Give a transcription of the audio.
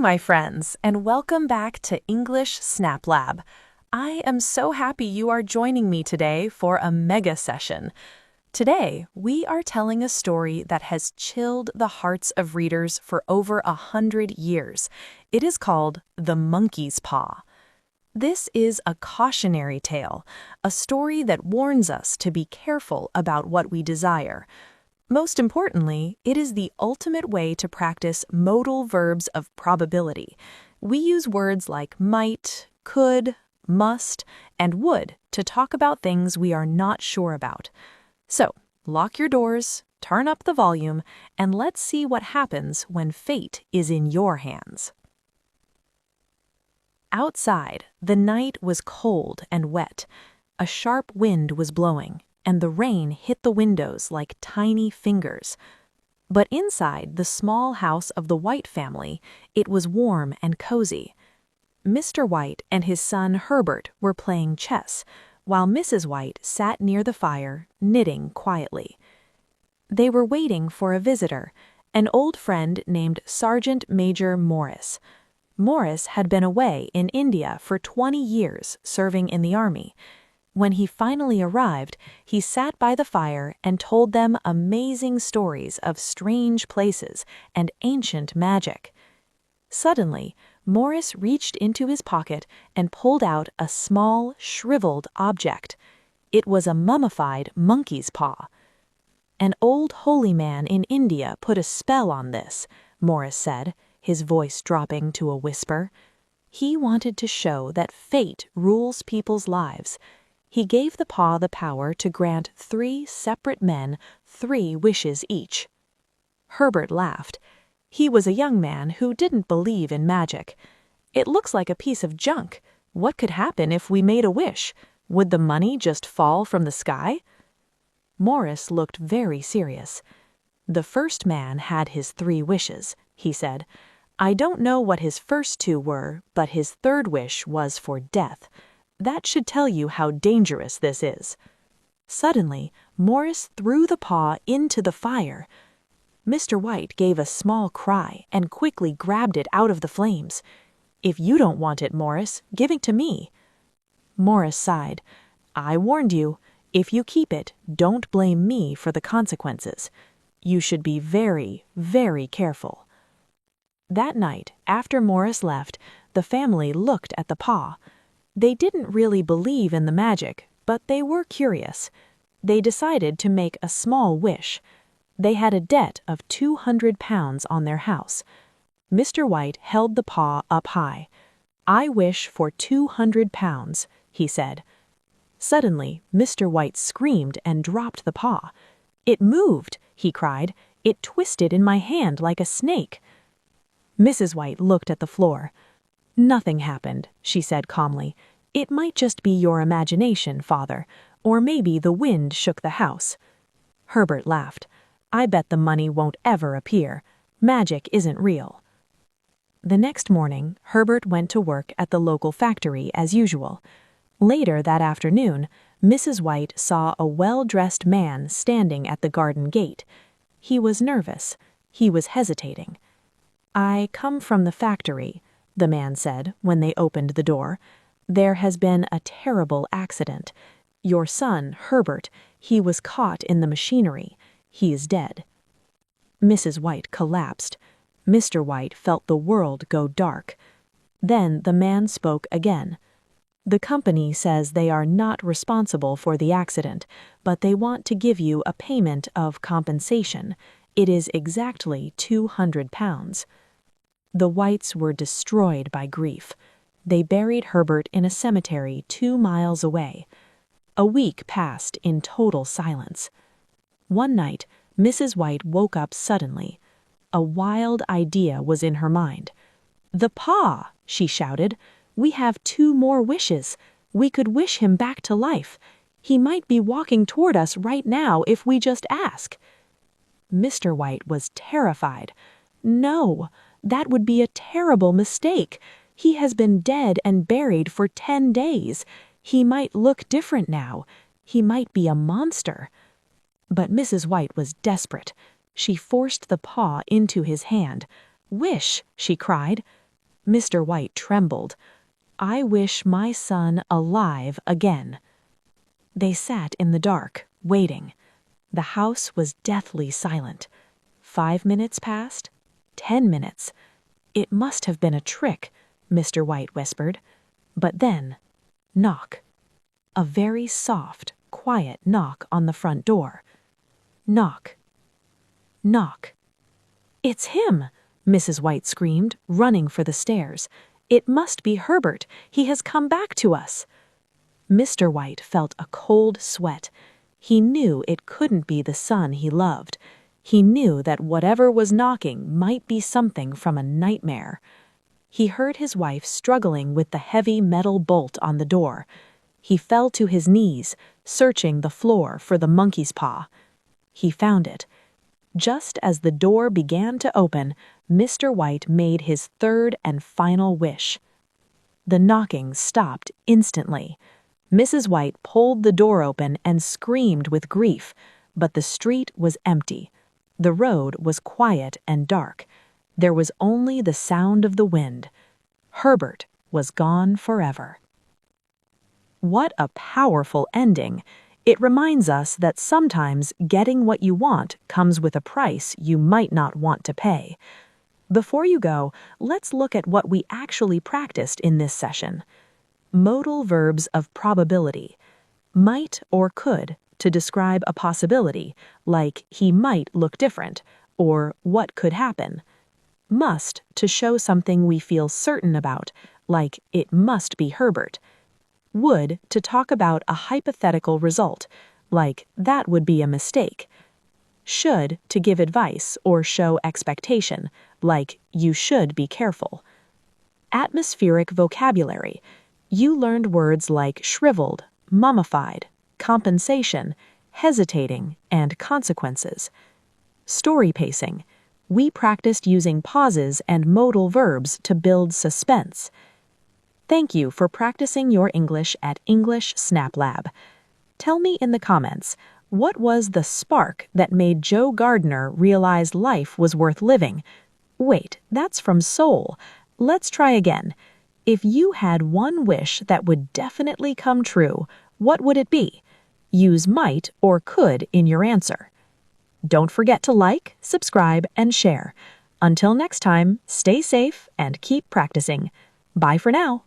my friends, and welcome back to English Snap Lab. I am so happy you are joining me today for a mega session. Today, we are telling a story that has chilled the hearts of readers for over 100 years. It is called The Monkey's Paw. This is a cautionary tale, a story that warns us to be careful about what we desire. Most importantly, it is the ultimate way to practice modal verbs of probability. We use words like might, could, must, and would to talk about things we are not sure about. So, lock your doors, turn up the volume, and let's see what happens when fate is in your hands. Outside, the night was cold and wet. A sharp wind was blowing, and the rain hit the windows like tiny fingers. But inside the small house of the White family, it was warm and cozy. Mr. White and his son Herbert were playing chess, while Mrs. White sat near the fire, knitting quietly. They were waiting for a visitor, an old friend named Sergeant Major Morris. Morris had been away in India for 20 years, serving in the army. When he finally arrived, he sat by the fire and told them amazing stories of strange places and ancient magic. Suddenly, Morris reached into his pocket and pulled out a small, shriveled object. It was a mummified monkey's paw. An old holy man in India put a spell on this, Morris said, his voice dropping to a whisper. He wanted to show that fate rules people's lives. He gave the paw the power to grant 3 separate men 3 wishes each. Herbert laughed. He was a young man who didn't believe in magic. It looks like a piece of junk. What could happen if we made a wish? Would the money just fall from the sky? Morris looked very serious. The first man had his 3 wishes, he said. I don't know what his first 2 were, but his 3rd wish was for death. That should tell you how dangerous this is. Suddenly, Morris threw the paw into the fire. Mr. White gave a small cry and quickly grabbed it out of the flames. If you don't want it, Morris, give it to me. Morris sighed. I warned you. If you keep it, don't blame me for the consequences. You should be very, very careful. That night, after Morris left, the family looked at the paw. They didn't really believe in the magic, but they were curious. They decided to make a small wish. They had a debt of £200 on their house. Mr. White held the paw up high. I wish for £200, he said. Suddenly, Mr. White screamed and dropped the paw. It moved, he cried. It twisted in my hand like a snake. Mrs. White looked at the floor. Nothing happened, she said calmly. It might just be your imagination, Father, or maybe the wind shook the house. Herbert laughed. I bet the money won't ever appear. Magic isn't real. The next morning, Herbert went to work at the local factory as usual. Later that afternoon, Mrs. White saw a well-dressed man standing at the garden gate. He was nervous. He was hesitating. I come from the factory, the man said when they opened the door. There has been a terrible accident. Your son, Herbert, he was caught in the machinery. He is dead. Mrs. White collapsed. Mr. White felt the world go dark. Then the man spoke again. The company says they are not responsible for the accident, but they want to give you a payment of compensation. It is exactly £200. The Whites were destroyed by grief. They buried Herbert in a cemetery 2 miles away. A week passed in total silence. One night, Mrs. White woke up suddenly. A wild idea was in her mind. The paw, she shouted. We have 2 more wishes. We could wish him back to life. He might be walking toward us right now if we just ask. Mr. White was terrified. No, that would be a terrible mistake. He has been dead and buried for 10 days. He might look different now. He might be a monster. But Mrs. White was desperate. She forced the paw into his hand. Wish, she cried. Mr. White trembled. "I wish my son alive again." They sat in the dark, waiting. The house was deathly silent. 5 minutes passed. 10 minutes. "It must have been a trick," Mr. White whispered. But then, knock. A very soft, quiet knock on the front door. Knock. Knock. "It's him!" Mrs. White screamed, running for the stairs. "It must be Herbert. He has come back to us." Mr. White felt a cold sweat. He knew it couldn't be the son he loved. He knew that whatever was knocking might be something from a nightmare. He heard his wife struggling with the heavy metal bolt on the door. He fell to his knees, searching the floor for the monkey's paw. He found it. Just as the door began to open, Mr. White made his third and final wish. The knocking stopped instantly. Mrs. White pulled the door open and screamed with grief, but the street was empty. The road was quiet and dark. There was only the sound of the wind. Herbert was gone forever. What a powerful ending! It reminds us that sometimes getting what you want comes with a price you might not want to pay. Before you go, let's look at what we actually practiced in this session. Modal verbs of probability. Might or could to describe a possibility, like he might look different, or what could happen. Must to show something we feel certain about, like it must be Herbert. Would to talk about a hypothetical result, like that would be a mistake. Should to give advice or show expectation, like you should be careful. Atmospheric vocabulary. You learned words like shriveled, mummified, compensation, hesitating, and consequences. Story pacing. We practiced using pauses and modal verbs to build suspense. Thank you for practicing your English at English Snap Lab. Tell me in the comments, what was the spark that made Joe Gardner realize life was worth living? Wait, that's from Soul. Let's try again. If you had one wish that would definitely come true, what would it be? Use might or could in your answer. Don't forget to like, subscribe, and share. Until next time, stay safe and keep practicing. Bye for now.